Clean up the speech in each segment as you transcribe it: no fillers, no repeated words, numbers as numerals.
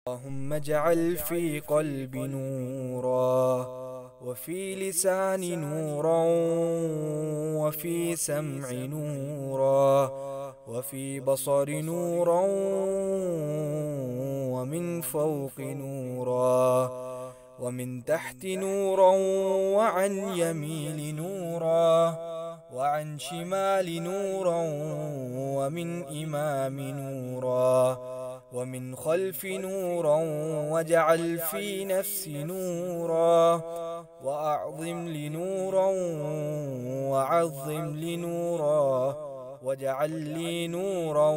اللهم اجعل في قلبي نورا وفي لساني نورا وفي سمعي نورا وفي بصري نورا ومن فوق نورا ومن تحت نورا وعن يمين نورا وعن شمال نورا ومن إمام نورا ومن خلف نورا واجعل في نفسي نورا وأعظم لي نورا وعظم لي نورا واجعل لي نورا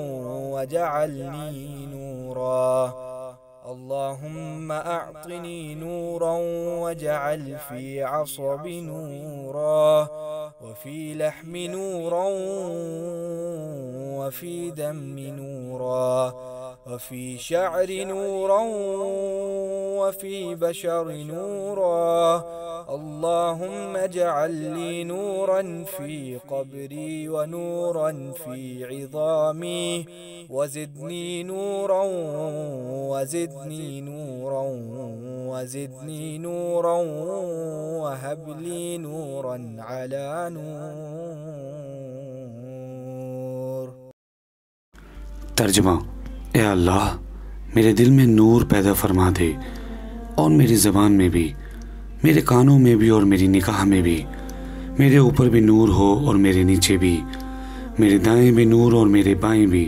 واجعلني نورا. اللهم أعطني نورا واجعل في عصبي نورا وفي لحم نورا وفي دم نورا وفي شعر نورا وفي بشر نورا. اللهم اجعل لي نورا في قبري ونورا في عظامي وزدني نورا وزدني نورا وزدني نورا وهب لي نورا على نور. तर्जुमा, ए अल्लाह मेरे दिल में नूर पैदा फरमा दे और मेरी ज़बान में भी, मेरे कानों में भी और मेरी निगाह में भी। मेरे ऊपर भी नूर हो और मेरे नीचे भी, मेरे दाएं भी नूर और मेरे बाएं भी,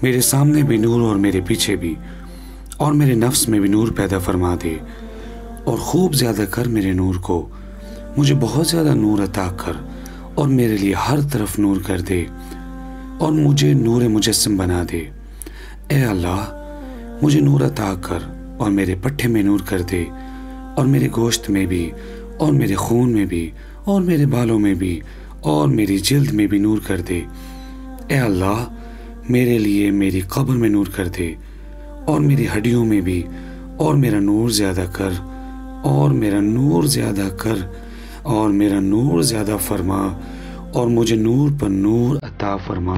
मेरे सामने भी नूर और मेरे पीछे भी, और मेरे नफ्स में भी नूर पैदा फरमा दे और खूब ज़्यादा कर मेरे नूर को। मुझे बहुत ज़्यादा नूर अता कर और मेरे लिए हर तरफ नूर कर दे और मुझे नूर मुजस्सम बना दे। ए अल्लाह, मुझे नूर अता कर और मेरे पट्टे में नूर कर दे और मेरे गोश्त में भी और मेरे खून में भी और मेरे बालों में भी और मेरी जिल्द में भी नूर कर दे। ए अल्लाह, मेरे लिए मेरी कब्र में नूर कर दे और मेरी हड्डियों में भी, और मेरा नूर ज़्यादा कर और मेरा नूर ज़्यादा कर और मेरा नूर ज़्यादा फरमा और मुझे नूर पर नूर अता फरमा।